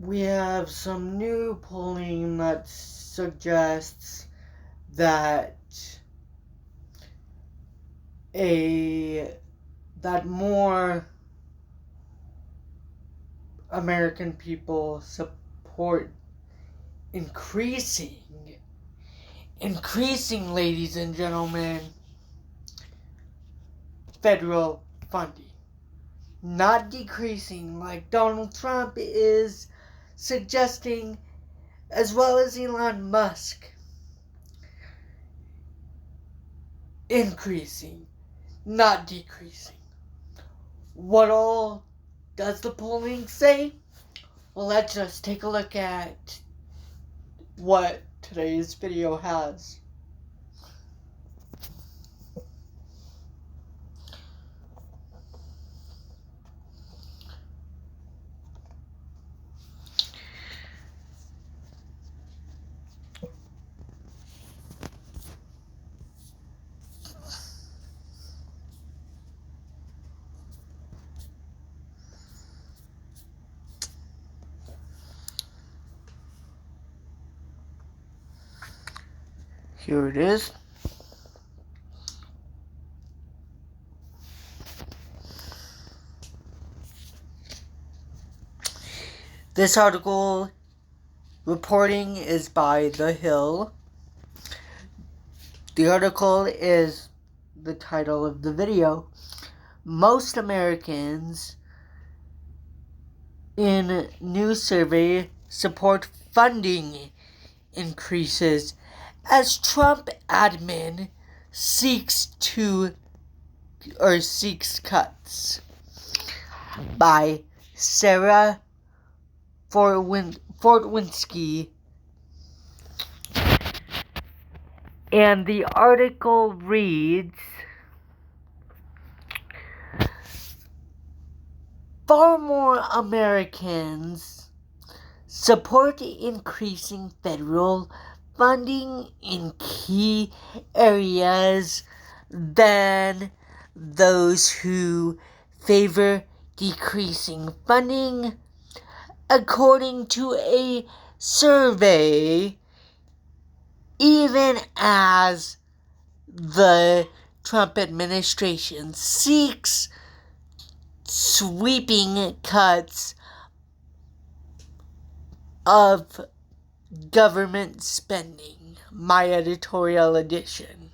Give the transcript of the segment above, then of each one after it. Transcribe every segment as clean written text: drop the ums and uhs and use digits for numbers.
we have some new polling that suggests that more American people support increasing, ladies and gentlemen, federal funding. Not decreasing like Donald Trump is suggesting, as well as Elon Musk. Increasing, not decreasing. What all does the polling say? Well, let's just take a look at what today's video has. Here it is. This article reporting is by The Hill. The article is the title of the video. Most Americans in new survey support funding increases as Trump admin seeks cuts. By Sarah Fortwinski. And the article reads, far more Americans support increasing federal funding in key areas than those who favor decreasing funding, according to a survey. Even as the Trump administration seeks sweeping cuts of government spending. My editorial edition.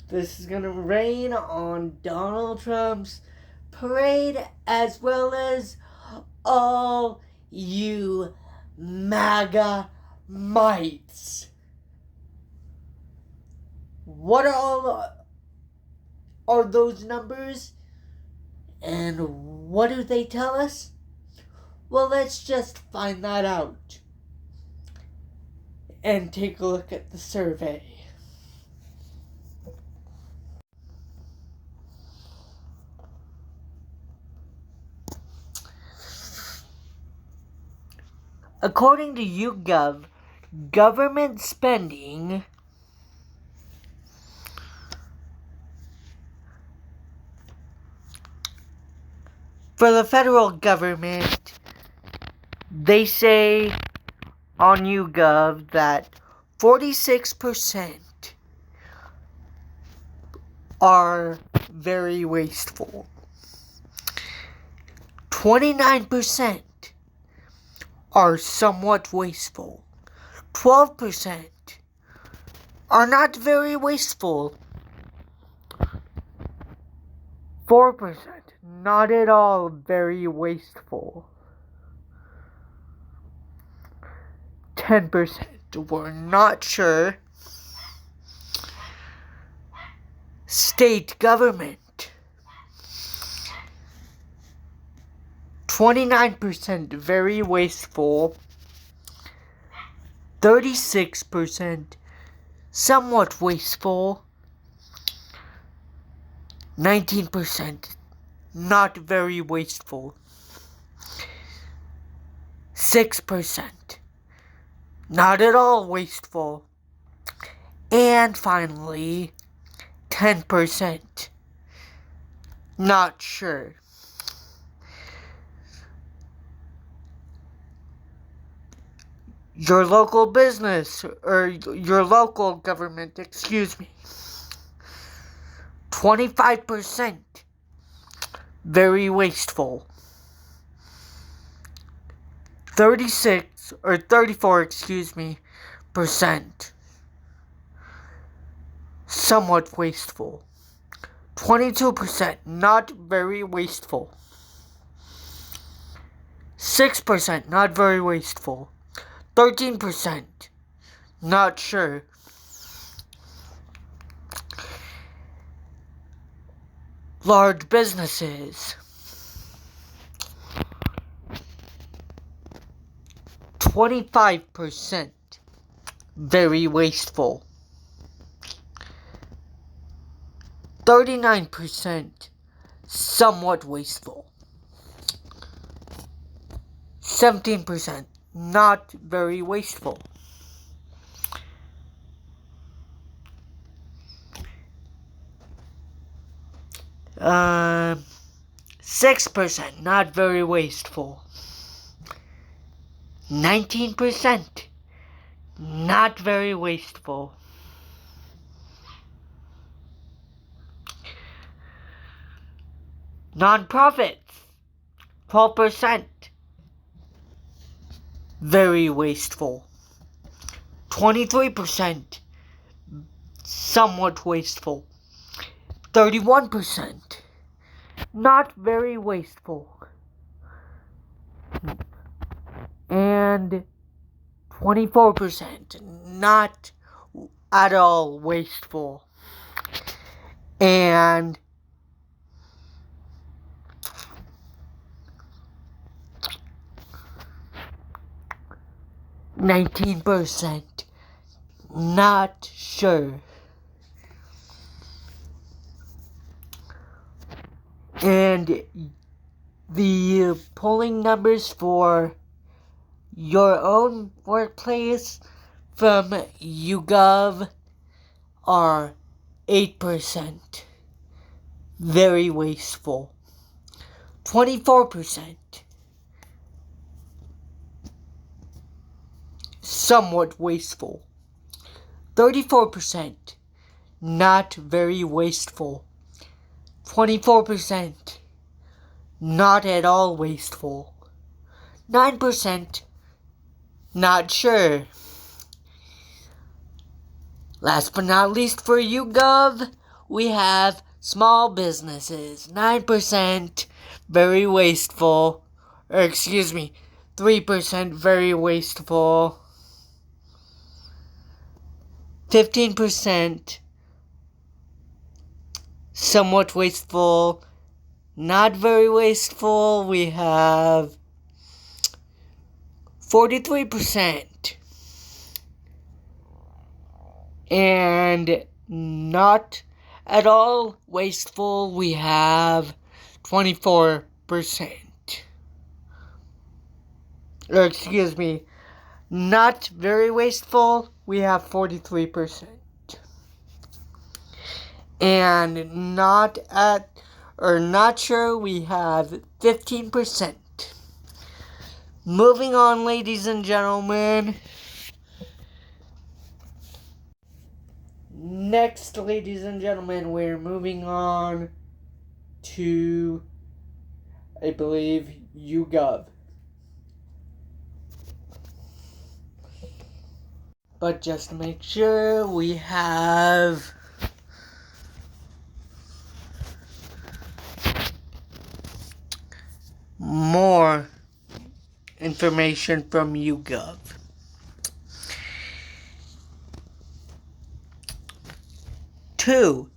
This is gonna rain on Donald Trump's parade, as well as all you MAGA mites. What are those numbers? And what do they tell us? Well, let's just find that out and take a look at the survey. According to YouGov, government spending for the federal government, they say on YouGov that 46% are very wasteful. 29% are somewhat wasteful. 12% are not very wasteful. 4% not at all very wasteful. 10% we're not sure. State government. 29% very wasteful, 36% somewhat wasteful, 19% not very wasteful, 6% not at all wasteful, And finally, 10%. Not sure. Your local business, or your local government, 25%. Very wasteful. 34, percent. Somewhat wasteful. 22%, not very wasteful. 6%, not very wasteful. 13%, not sure. Large businesses. 25%, very wasteful. 39%, somewhat wasteful. 17%, not very wasteful. 6%, not very wasteful. 19%, not very wasteful. 'Nonprofits, 12%, very wasteful. 23%, somewhat wasteful. 31%, not very wasteful. And 24%, not at all wasteful. And 19%, not sure. And the polling numbers for your own workplace from YouGov are 8%, very wasteful. 24%, somewhat wasteful. 34%, not very wasteful. 24%, not at all wasteful. 9%, not sure. Last but not least for YouGov, we have small businesses. 9%, very wasteful. 3% very wasteful. 15%, somewhat wasteful. Not very wasteful, we have 43%. And not at all wasteful, we have 24%. Not very wasteful, we have 43%. And not sure, we have 15%. Moving on, ladies and gentlemen. Next, ladies and gentlemen, we're moving on to, I believe, YouGov. But just to make sure, we have more information from YouGov. Two,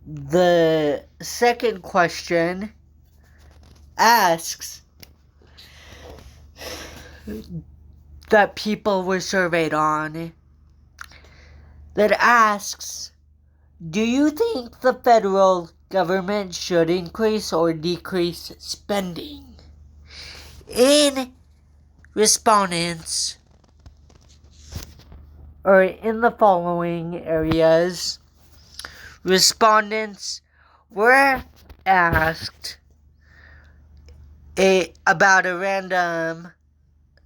the second question asks that people were surveyed on, that asks, do you think the federal government should increase or decrease spending? In respondents, or in the following areas. Respondents were asked about a random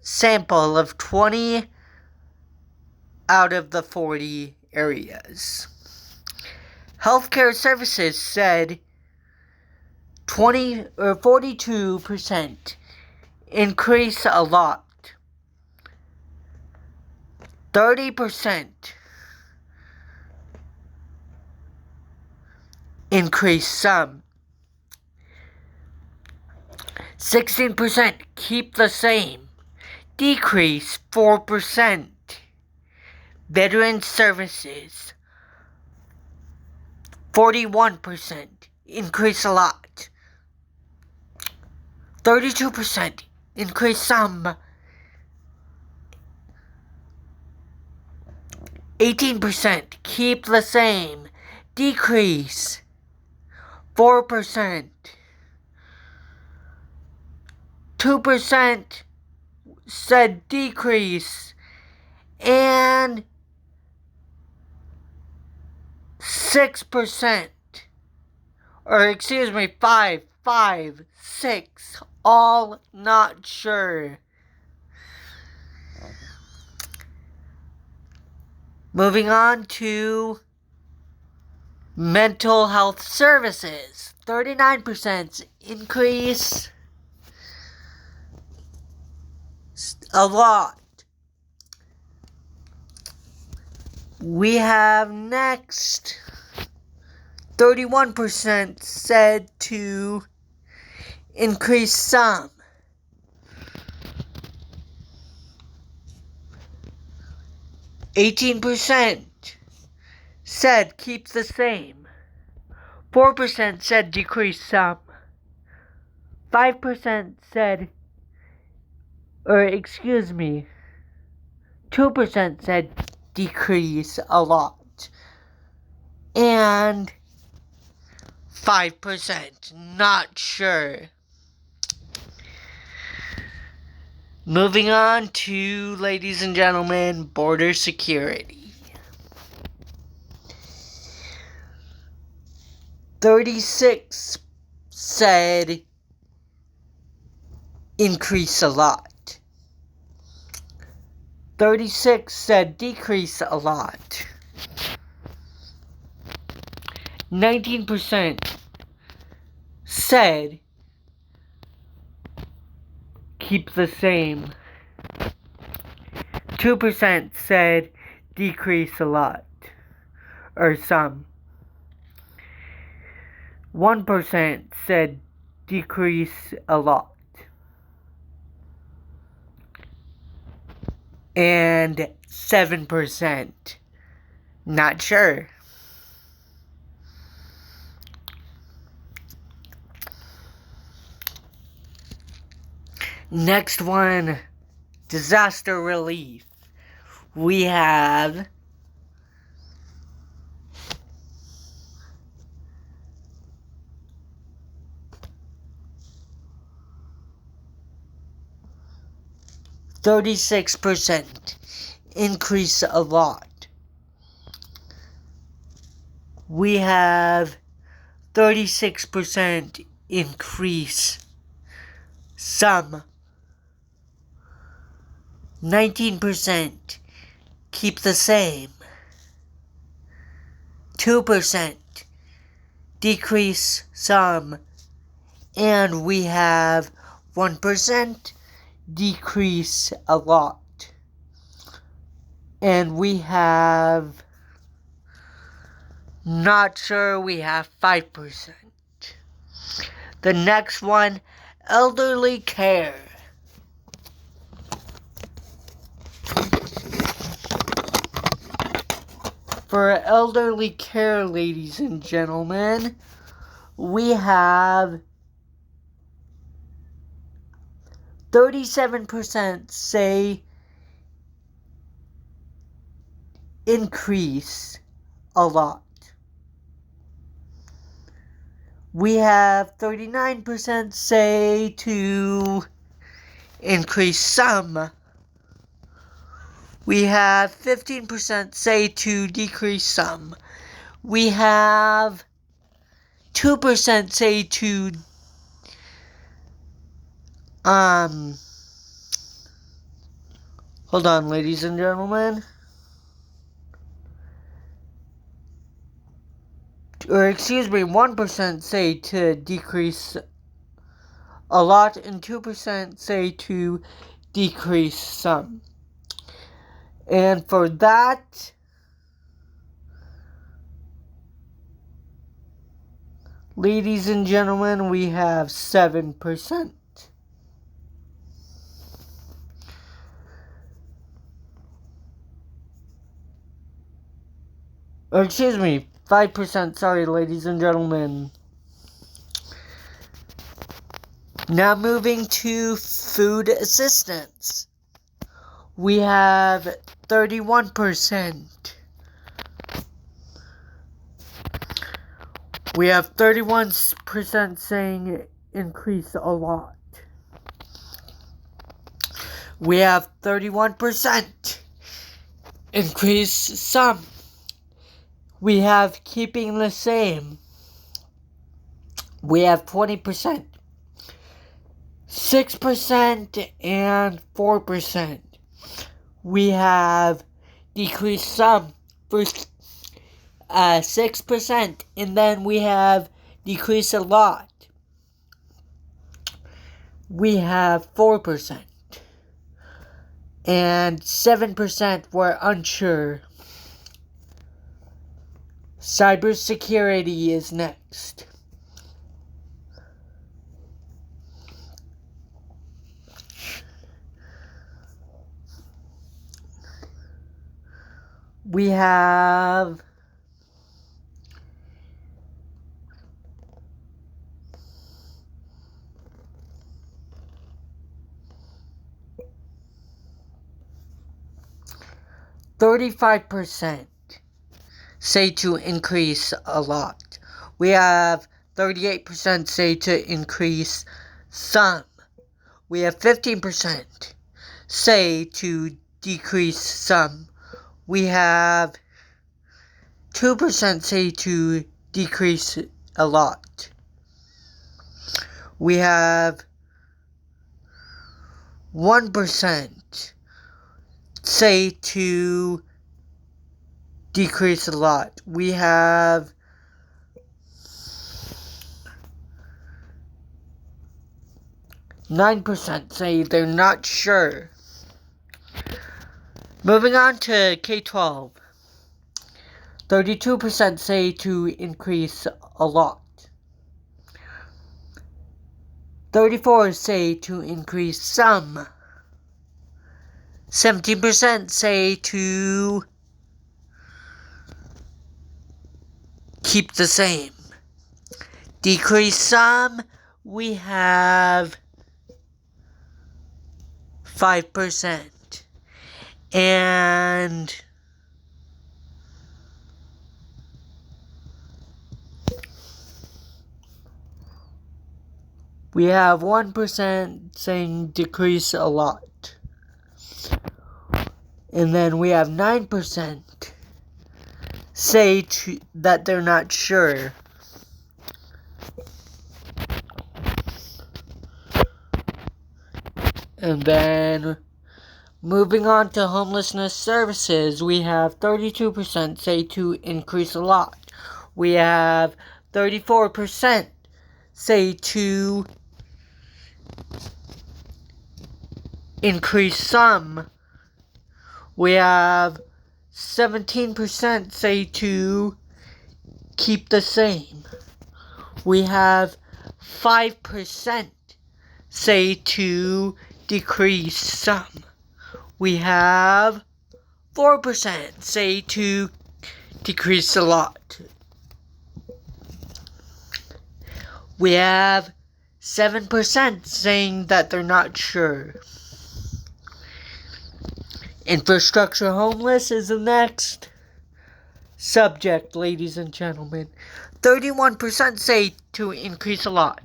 sample of 20 out of the 40 areas. Healthcare services said 42% increase a lot. 30% increase some. 16% keep the same. Decrease 4%. Veteran services 41% increase a lot. 32% increase some. 18% keep the same. Decrease 4%. 2% said decrease. And 6%, or excuse me, 6, all not sure. Moving on to mental health services, 39% increase a lot. We have next 31% said to increase some. 18% said keep the same. 4% said decrease some. 5% said, 2% said decrease a lot. And 5% not sure. Moving on to, ladies and gentlemen, border security. 36 said increase a lot. 36 said decrease a lot. 19% said keep the same. 2% said decrease a lot, or some. 1% said decrease a lot. And 7% not sure. Next one, disaster relief. We have 36% increase a lot. We have 36% increase some. 19% keep the same. 2% decrease some. And we have 1% decrease a lot. And we have, not sure, we have 5%. The next one, elderly care. For elderly care, ladies and gentlemen, we have 37% say increase a lot. We have 39% say to increase some. We have 15% say to decrease some. We have 2% say to hold on, ladies and gentlemen. Or excuse me, 1% say to decrease a lot, and 2% say to decrease some. And for that, ladies and gentlemen, we have 7%. Or excuse me, 5%, sorry, ladies and gentlemen. Now moving to food assistance. We have 31%. We have 31% saying increase a lot. We have 31% increase some. We have keeping the same. We have 20%. 6% and 4%. We have decreased some for 6%, and then we have decreased a lot. We have 4%. And 7% were unsure. Cybersecurity is next. We have 35% say to increase a lot. We have 38% say to increase some. We have 15% say to decrease some. We have 2% say to decrease a lot. We have 1% say to decrease a lot. We have 9% say they're not sure. Moving on to K-12. 32% say to increase a lot. 34% say to increase some. 17% say to keep the same. Decrease some, we have 5%. And we have 1% saying decrease a lot. And then we have 9% say that they're not sure. And then moving on to homelessness services, we have 32% say to increase a lot. We have 34% say to increase some. We have 17% say to keep the same. We have 5% say to decrease some. We have 4% say to decrease a lot. We have 7% saying that they're not sure. Infrastructure homeless is the next subject, ladies and gentlemen. 31% say to increase a lot.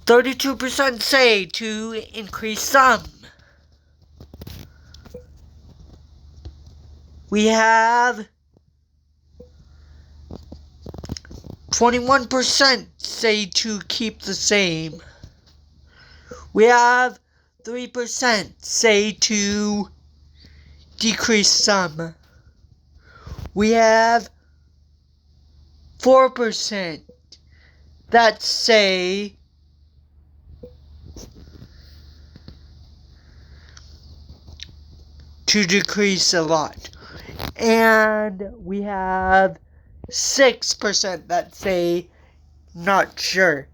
32% say to increase some. We have 21% say to keep the same. We have 3% say to decrease some. We have 4% that say to decrease a lot. And we have 6% that say not sure.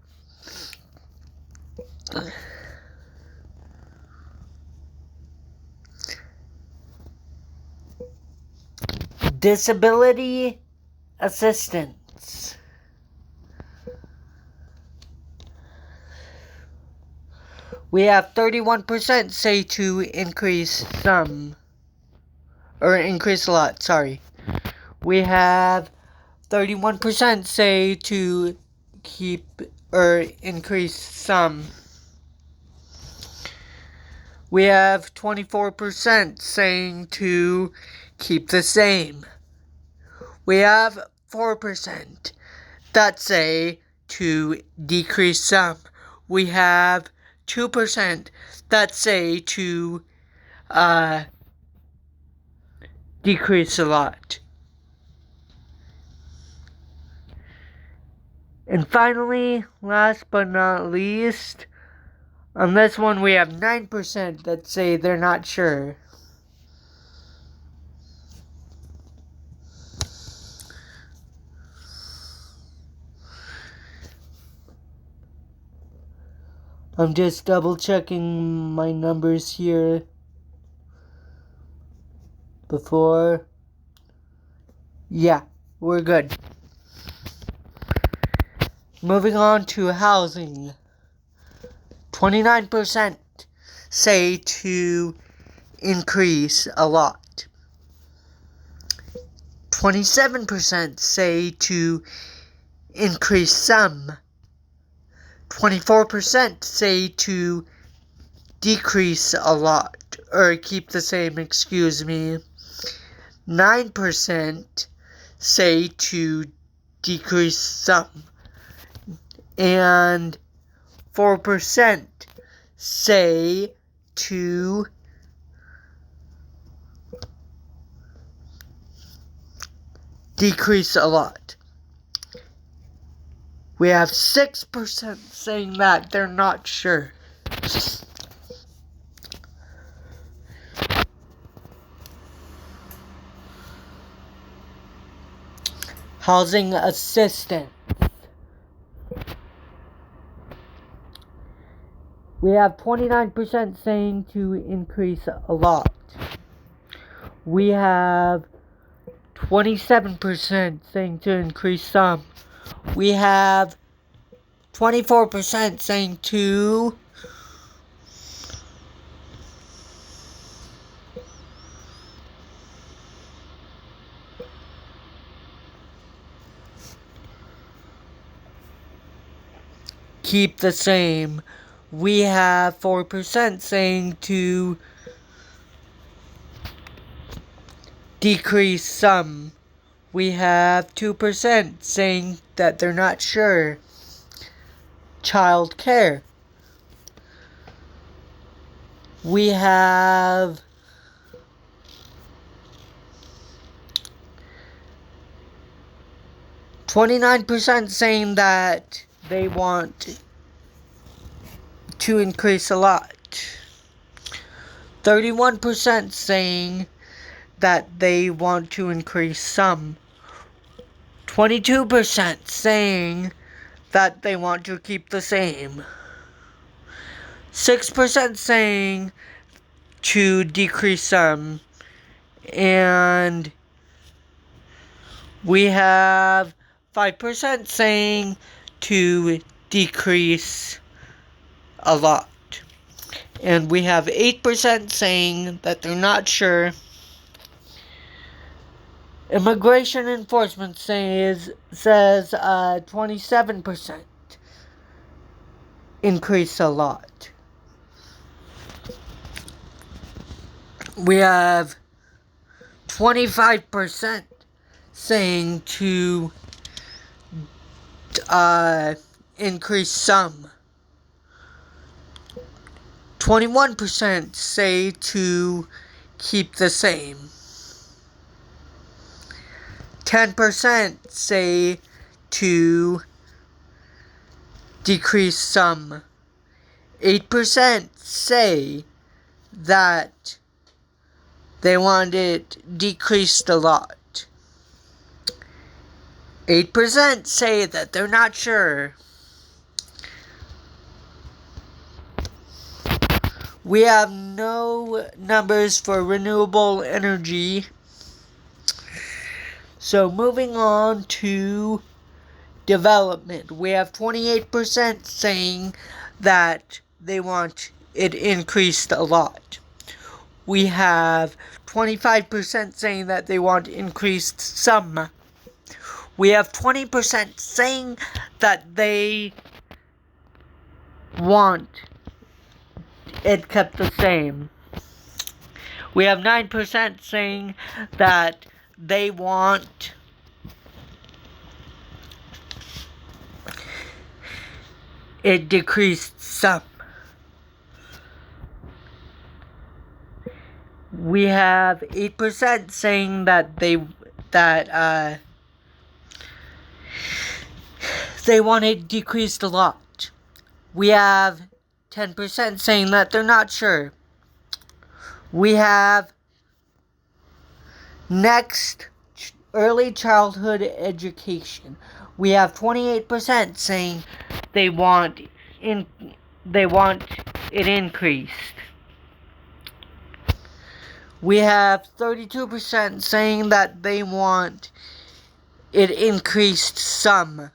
Disability assistance. We have 31% say to increase some. Or increase a lot, sorry. We have 31% say to keep or increase some. We have 24% saying to keep the same. We have 4% that say to decrease some. We have 2% that say to decrease a lot. And finally, last but not least, on this one we have 9% that say they're not sure. I'm just double checking my numbers here before. Yeah, we're good. Moving on to housing. 29% say to increase a lot. 27% say to increase some. 24% say to decrease a lot, or keep the same, 9% say to decrease some. And 4% say to decrease a lot. We have 6% saying that they're not sure. Housing assistance. We have 29% saying to increase a lot. We have 27% saying to increase some. We have 24% saying to keep the same. We have 4% saying to decrease some. We have 2% saying that they're not sure. Child care. We have 29% saying that they want to increase a lot. 31% saying that they want to increase some. 22% saying that they want to keep the same. 6% saying to decrease some. And we have 5% saying to decrease a lot. And we have 8% saying that they're not sure. Immigration enforcement says 27%. increased a lot. We have 25% saying to increase some. 21% say to keep the same. 10% say to decrease some. 8% say that they want it decreased a lot. 8% say that they're not sure. We have no numbers for renewable energy. So moving on to development. We have 28% saying that they want it increased a lot. We have 25% saying that they want increased some. We have 20% saying that they want it kept the same. We have 9% saying that they want it decreased some. We have 8% saying that they want it decreased a lot. We have 10% saying that they're not sure. We have next, early childhood education. We have 28% saying they want it increased. We have 32% saying that they want it increased some.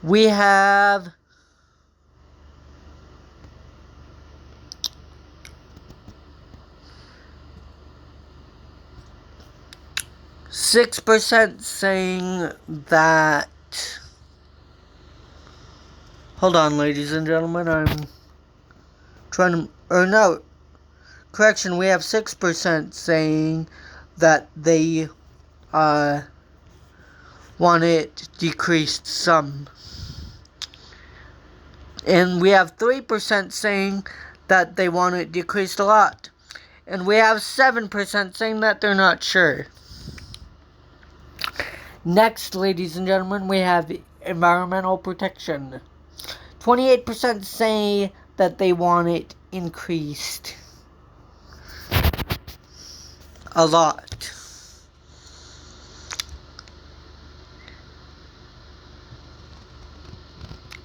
We have 6% saying that. Hold on, ladies and gentlemen, I'm trying to, or no, correction, we have 6% saying that they want it decreased some. And we have 3% saying that they want it decreased a lot. And we have 7% saying that they're not sure. Next, ladies and gentlemen, we have environmental protection. 28% say that they want it increased a lot.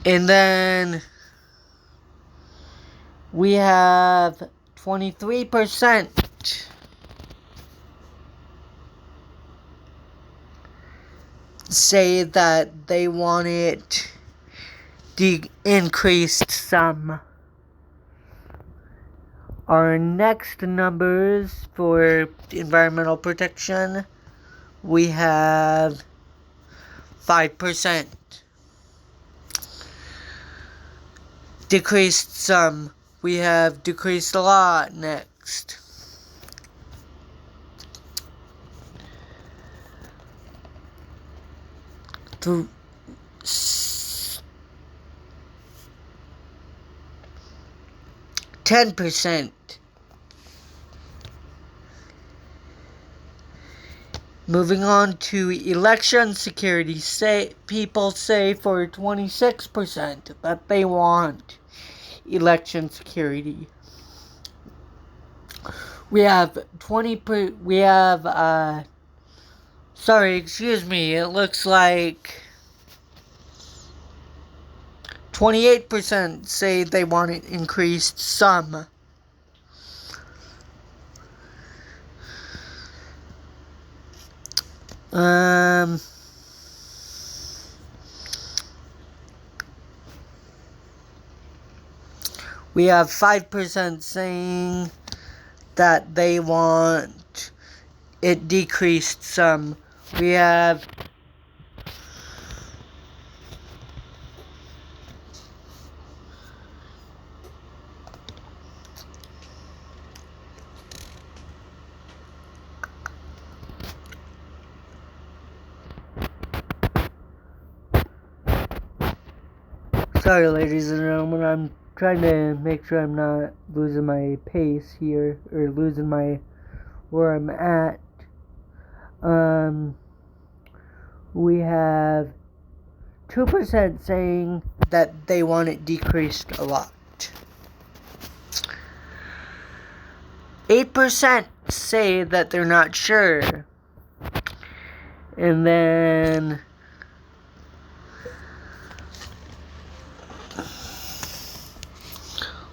And then we have 23% say that they want it increased some. Our next numbers for environmental protection, we have 5%. Decreased some. We have decreased a lot next. Through 10%. Moving on to election security, people say for 26% that they want election security. We have it looks like 28% say they want it increased some. We have 5% saying that they want it decreased some. We have Sorry, ladies and gentlemen, I'm trying to make sure I'm not losing my pace here, or losing my where I'm at. We have 2% saying that they want it decreased a lot. 8% say that they're not sure. And then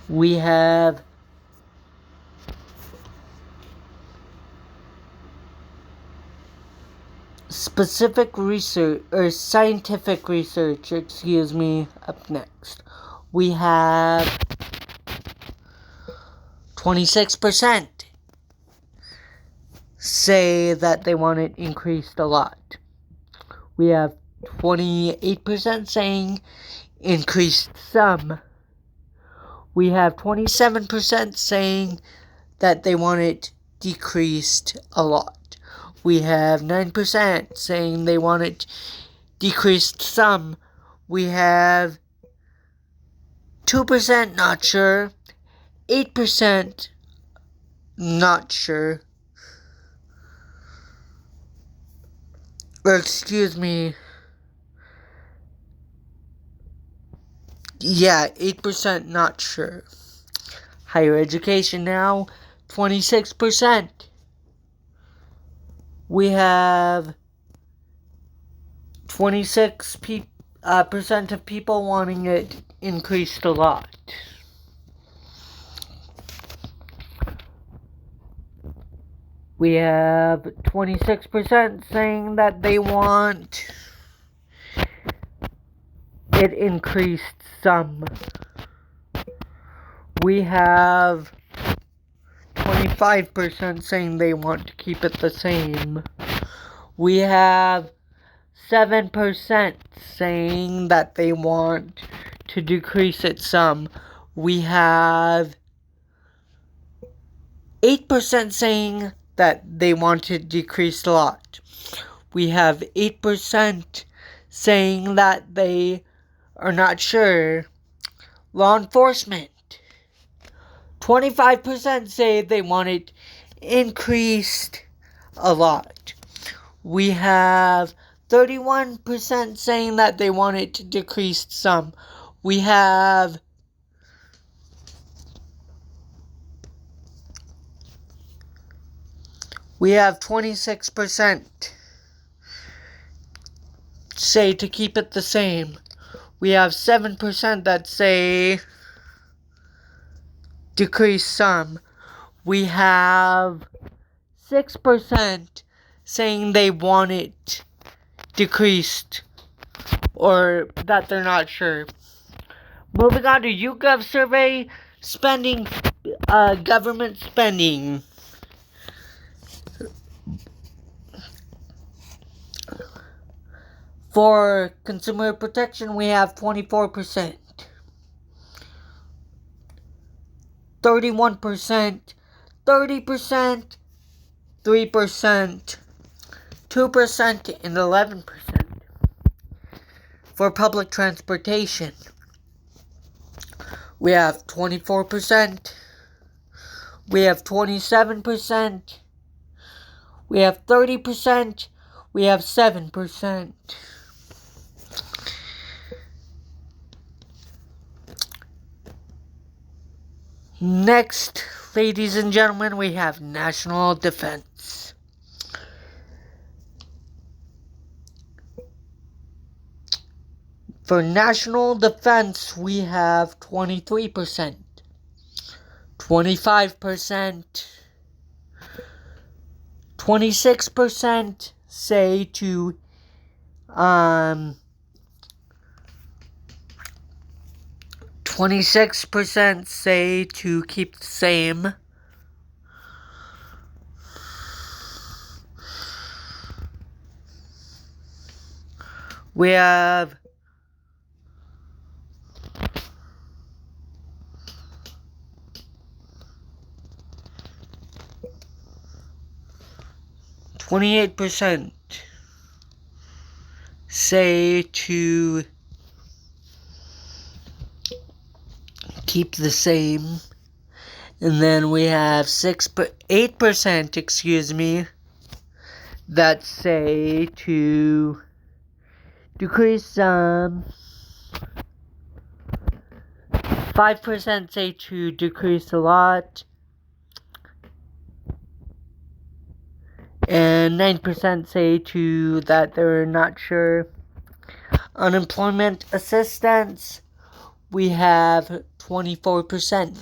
we have specific research, or scientific research, up next. We have 26% say that they want it increased a lot. We have 28% saying increased some. We have 27% saying that they want it decreased a lot. We have 9% saying they want it decreased some. We have 2% not sure. 8% not sure. Or excuse me. Yeah, 8% not sure. Higher education now, 26%. We have 26% of people wanting it increased a lot. We have 26% saying that they want it increased some. We have 25% saying they want to keep it the same. We have 7% saying that they want to decrease it some. We have 8% saying that they want it decreased a lot. We have 8% saying that they are not sure. Law enforcement. 25% say they want it increased a lot. We have 31% saying that they want it decreased some. We have 26% say to keep it the same. We have 7% that say decrease some. We have 6% saying they want it decreased, or that they're not sure. Moving on to YouGov survey, spending, government spending. For consumer protection, we have 24%. 31%, 30%, 3%, 2%, and 11%. For public transportation, we have 24%, we have 27%, we have 30%, we have 7%. Next, ladies and gentlemen, we have national defense. For national defense, we have 23%, 25%, 26% say to 26% say to keep the same. We have 28% say to keep the same. And then we have 8%, that say to decrease some. 5% say to decrease a lot. And 9% say to that they're not sure. Unemployment assistance, we have 24%.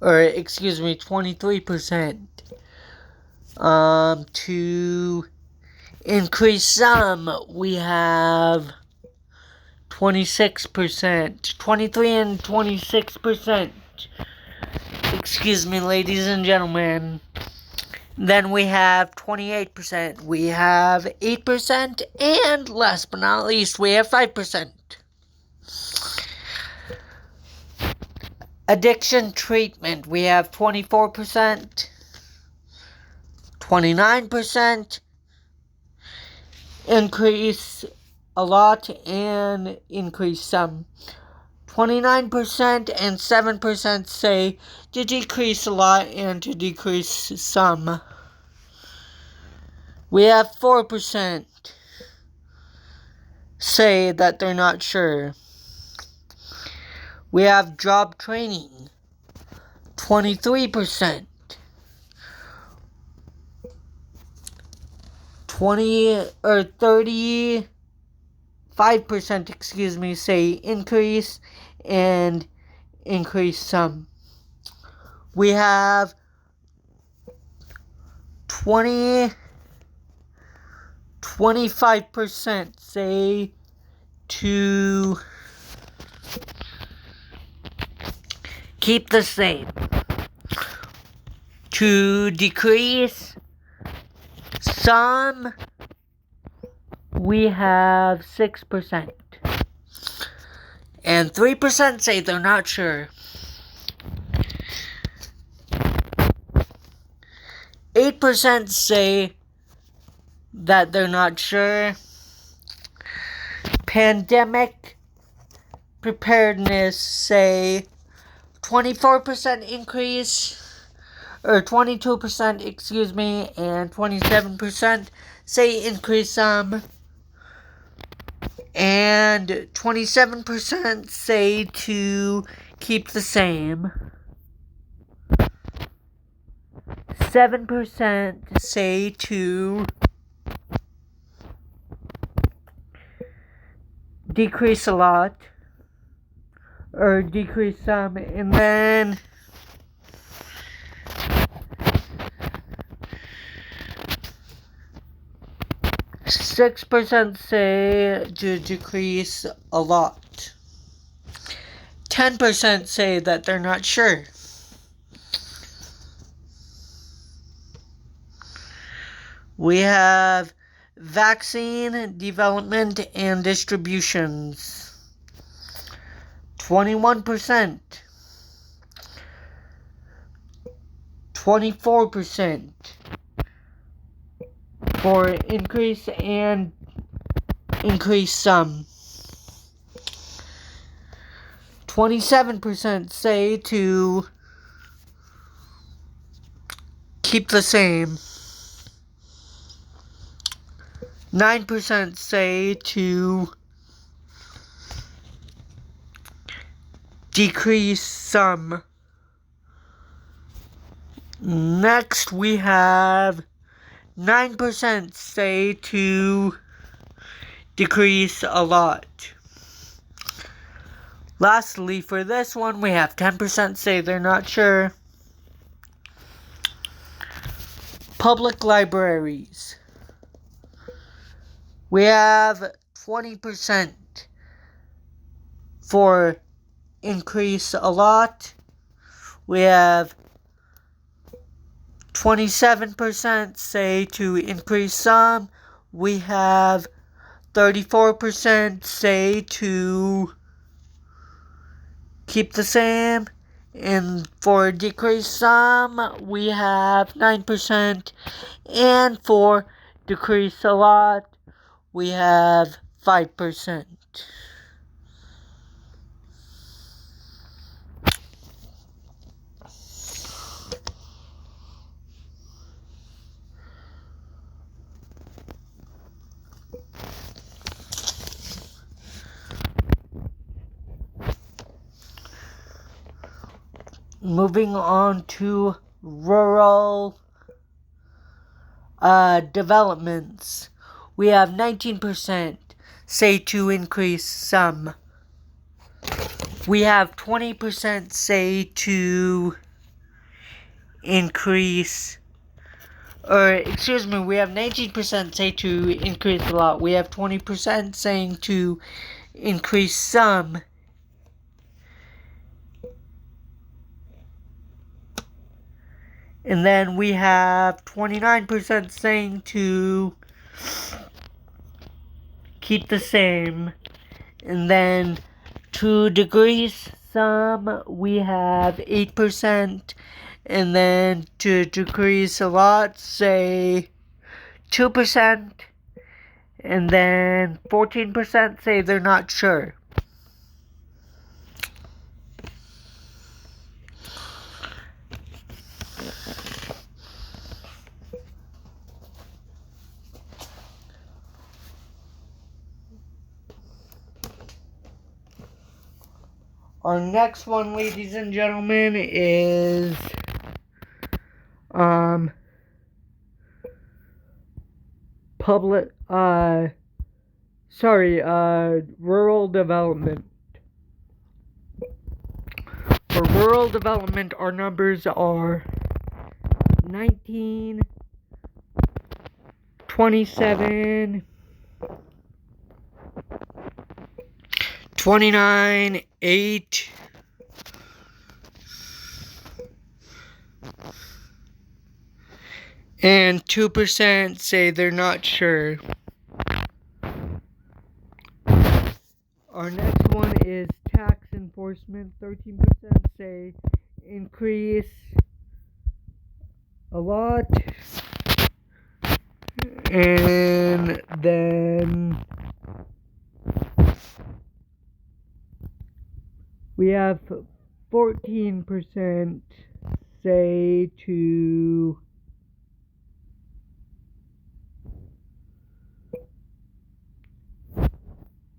23%. To increase some, we have 26%. 23 and 26%. Excuse me, ladies and gentlemen. Then we have 28%. We have 8%. And last but not least, we have 5%. Addiction treatment, we have 24%. 29%. Increase a lot and increase some. 29% and 7% say to decrease a lot and to decrease some. We have 4% say that they're not sure. We have job training, 23%. 35%, say increase and increase some. We have 25% say to keep the same. To decrease some, we have 6%. And 3% say they're not sure. 8% say that they're not sure. Pandemic preparedness, say 24% increase, or 22%, and 27% say increase some, and 27% say to keep the same. 7% say to decrease a lot, or decrease some, and then 6% say to decrease a lot. 10% say that they're not sure. We have vaccine development and distributions. 21%. 24% for increase and increase some. 27% say to keep the same. 9% say to decrease some. Next, we have 9% say to decrease a lot. Lastly, for this one, we have 10% say they're not sure. Public libraries. We have 20% for increase a lot. We have 27% say to increase some. We have 34% say to keep the same. And for decrease some, we have 9%. And for decrease a lot, we have 5%. moving on to rural developments. We have 19% say to increase some. We have 20% say to increase, we have 19% say to increase a lot. We have 20% saying to increase some. And then we have 29% saying to keep the same. And then to decrease some, we have 8%. And then to decrease a lot, say 2%. And then 14% say they're not sure. Our next one, ladies and gentlemen, is rural development. For rural development, our numbers are 19, 27, 29, 8, and 2% say they're not sure. Our next one is tax enforcement. 13% say increase a lot. And then we have 14% say to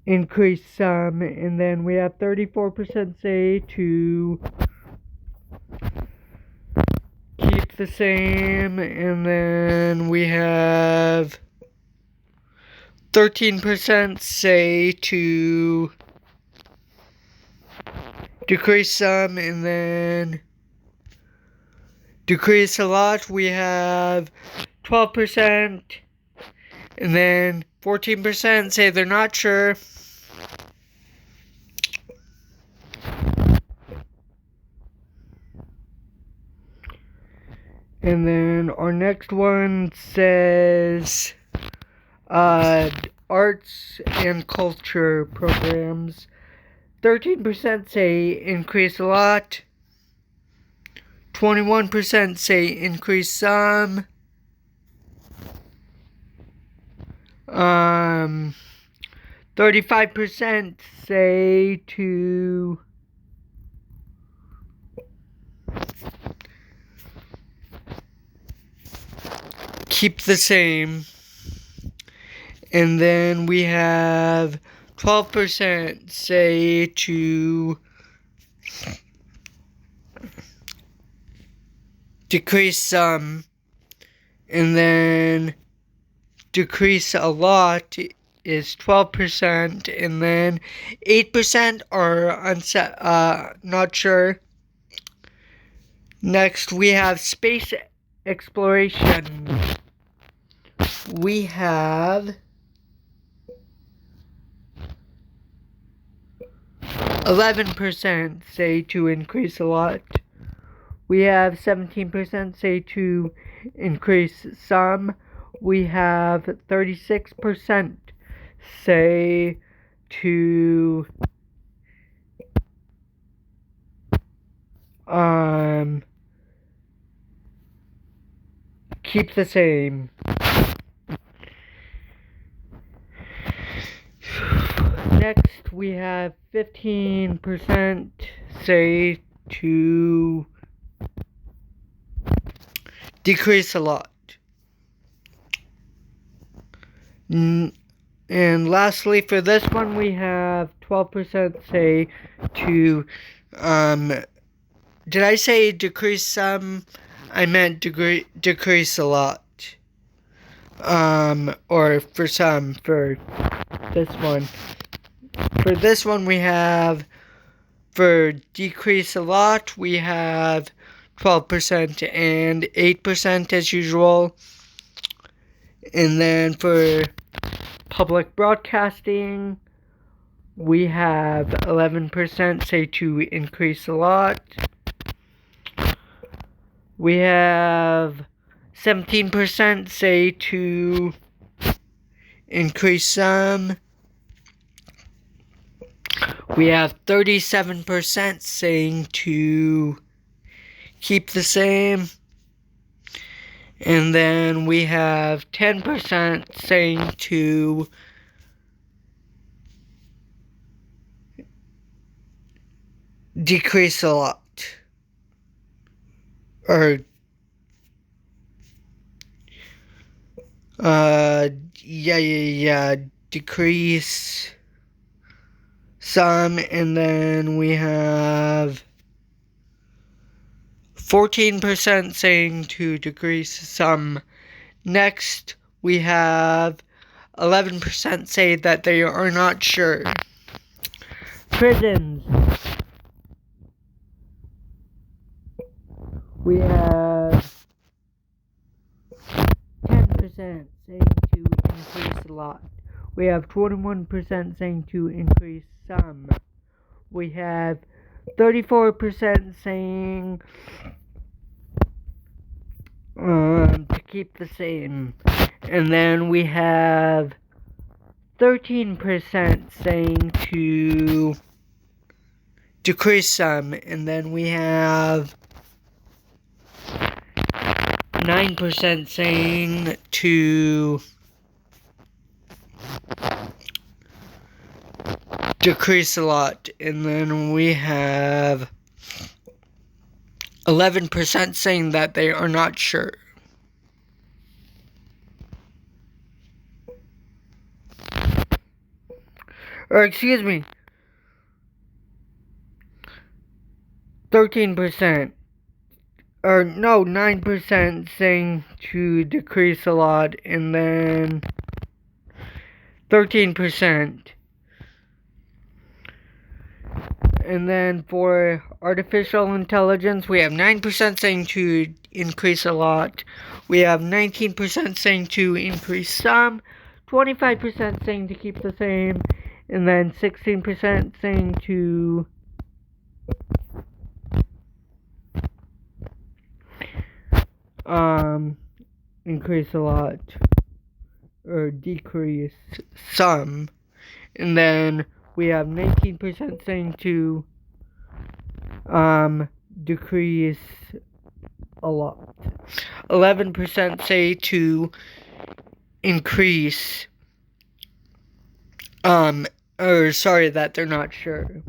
increase some, and then we have 34% say to keep the same, and then we have 13% say to decrease some, and then decrease a lot. We have 12%, and then 14% say they're not sure. And then our next one says arts and culture programs. 13% say increase a lot. 21% say increase some. 35% say to keep the same. And then we have 12% say to decrease some. And then decrease a lot is 12%. And then 8% are not sure. Next, we have space exploration. We have 11% say to increase a lot. We have 17% say to increase some. We have 36% say to keep the same. Next, we have 15% say to decrease a lot. And lastly, for this one, we have 12% say to did I say decrease some? I meant decrease a lot. Or for some, for this one. For this one, we have, for decrease a lot, we have 12% and 8% as usual. And then for public broadcasting, we have 11% say to increase a lot. We have 17% say to increase some. We have 37% saying to keep the same. And then we have 10% saying to decrease a lot. Or, decrease some. And then we have 14% saying to decrease some. Next, we have 11% say that they are not sure. Prisons. We have 10% saying to increase a lot. We have 21% saying to increase some. We have 34% saying to keep the same. And then we have 13% saying to decrease some. And then we have 9% saying to decrease a lot. And then we have 11% saying that they are not sure. Or excuse me, 13%. Or no, 9% saying to decrease a lot, and then 13%. And then for artificial intelligence, we have 9% saying to increase a lot. We have 19% saying to increase some, 25% saying to keep the same, and then 16% saying to increase a lot or decrease some. And then we have 19% saying to decrease a lot. 11% say to increase that they're not sure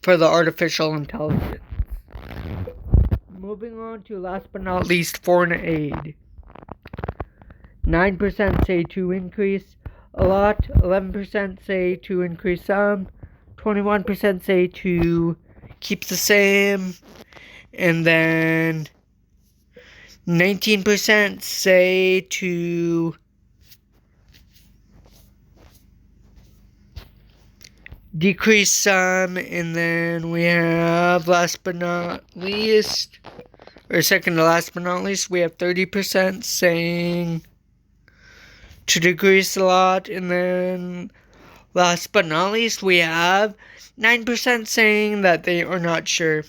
for the artificial intelligence. Moving on to last but not least, foreign aid. 9% say to increase a lot, 11% say to increase some, 21% say to keep the same, and then 19% say to decrease some, and then we have last but not least, or second to last but not least, we have 30% saying to decrease a lot, and then last but not least, we have 9% saying that they are not sure.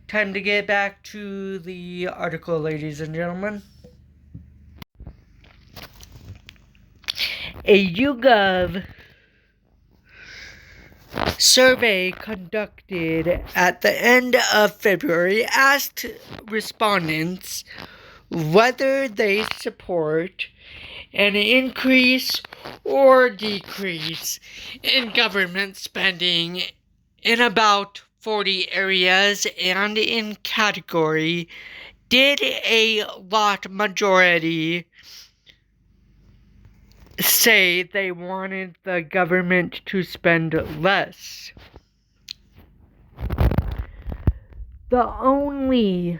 Time to get back to the article, ladies and gentlemen. A YouGov survey conducted at the end of February asked respondents whether they support an increase or decrease in government spending in about 40 areas, and in category did a lot majority say they wanted the government to spend less. The only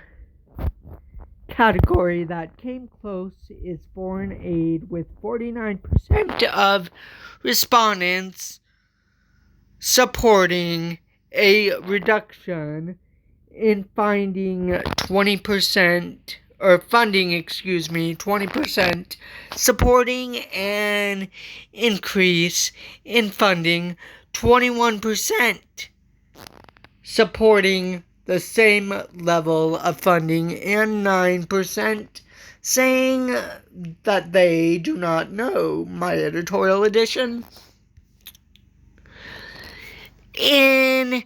category that came close is foreign aid, with 49% of respondents supporting a reduction in funding 20%, supporting an increase in funding 21%, supporting the same level of funding, and 9% saying that they do not know. My editorial edition. In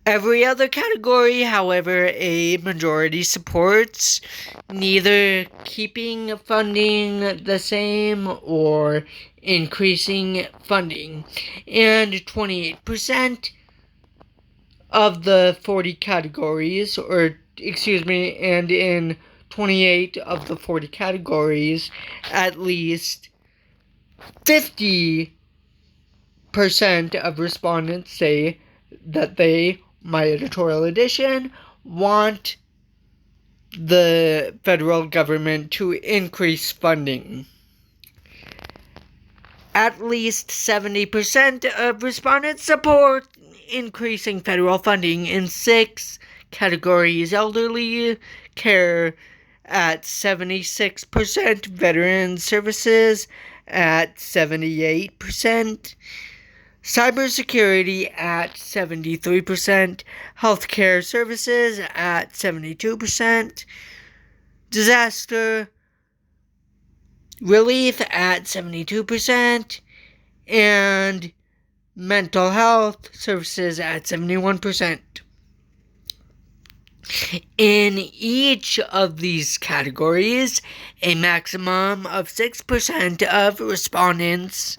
every other category, however, a majority supports neither keeping funding the same or increasing funding, and 28% of the 40 categories, and in 28 of the 40 categories, at least 50% of respondents say that they, my editorial edition, want the federal government to increase funding. At least 70% of respondents support increasing federal funding in 6 categories: elderly care at 76%, veteran services at 78%, cybersecurity at 73%, healthcare services at 72%, disaster relief at 72%, and mental health services at 71%. In each of these categories, a maximum of 6% of respondents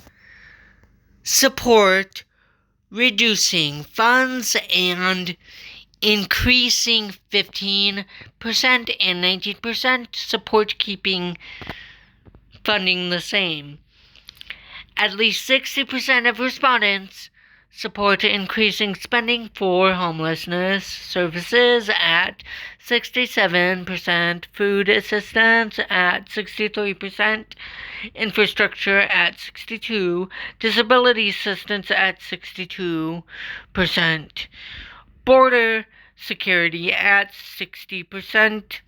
support reducing funds, and increasing 15%, and 19% support keeping funding the same. At least 60% of respondents support increasing spending for homelessness services at 67%, food assistance at 63%, infrastructure at 62%, disability assistance at 62%, border security at 60%,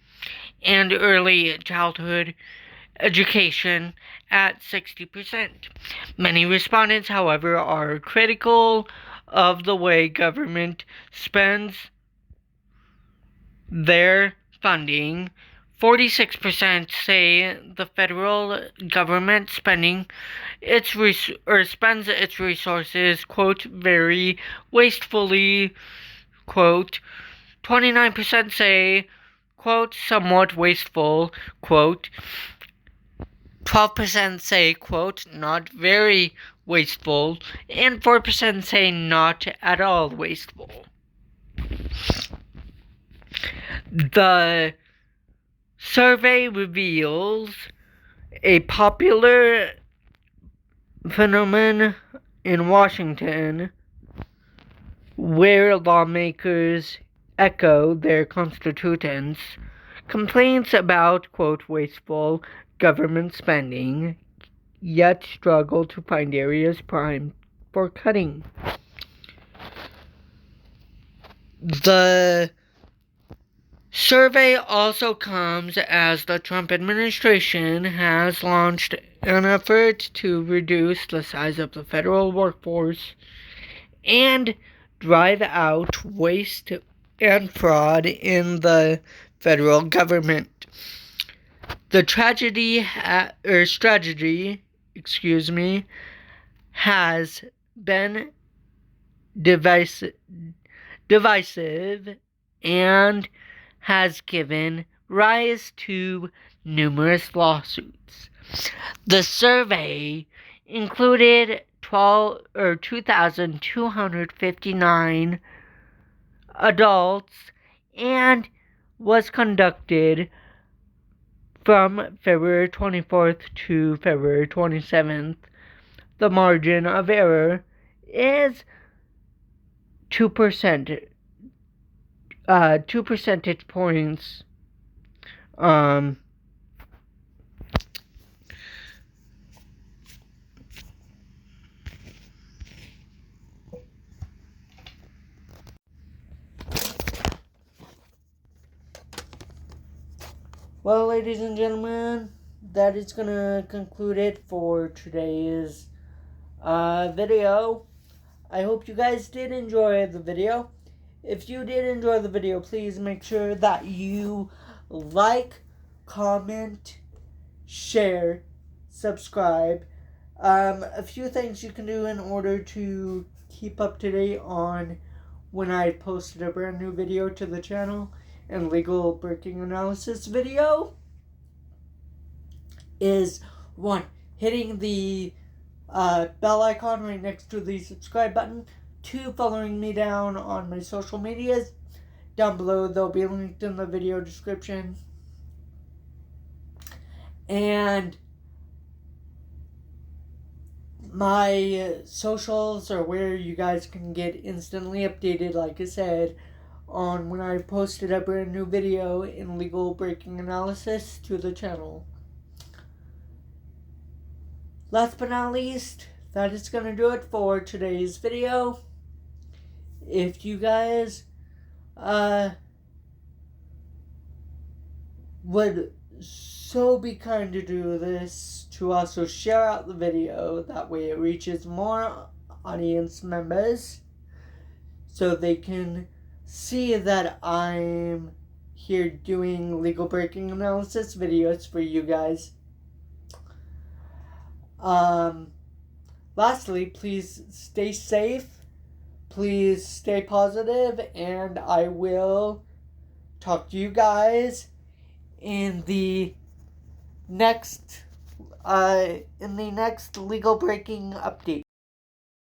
and early childhood education at 60%. Many respondents, however, are critical of the way government spends their funding. 46% say the federal government spends its resources, quote, very wastefully, quote. 29% say, quote, somewhat wasteful, quote. 12% say, quote, not very wasteful, and 4% say not at all wasteful. The survey reveals a popular phenomenon in Washington where lawmakers echo their constituents' complaints about, quote, wasteful government spending, yet struggle to find areas primed for cutting. The survey also comes as the Trump administration has launched an effort to reduce the size of the federal workforce and drive out waste and fraud in the federal government. The strategy has been divisive and has given rise to numerous lawsuits. The survey included 2,259 adults and was conducted from February 24th to February 27th, the margin of error is 2%, 2 percentage points. Well, ladies and gentlemen, that is going to conclude it for today's video. I hope you guys did enjoy the video. If you did enjoy the video, please make sure that you like, comment, share, subscribe. A few things you can do in order to keep up to date on when I posted a brand new video to the channel and legal breaking analysis video is 1. Hitting the bell icon right next to the subscribe button. 2. Following me down on my social medias. Down below, they'll be linked in the video description. And my socials are where you guys can get instantly updated, like I said, on when I posted a brand new video in legal breaking analysis to the channel. Last but not least, that is going to do it for today's video. If you guys would so be kind to do this, to also share out the video, that way it reaches more audience members so they can see that I'm here doing legal breaking analysis videos for you guys. Lastly, please stay safe, please stay positive, and I will talk to you guys in the next legal breaking update.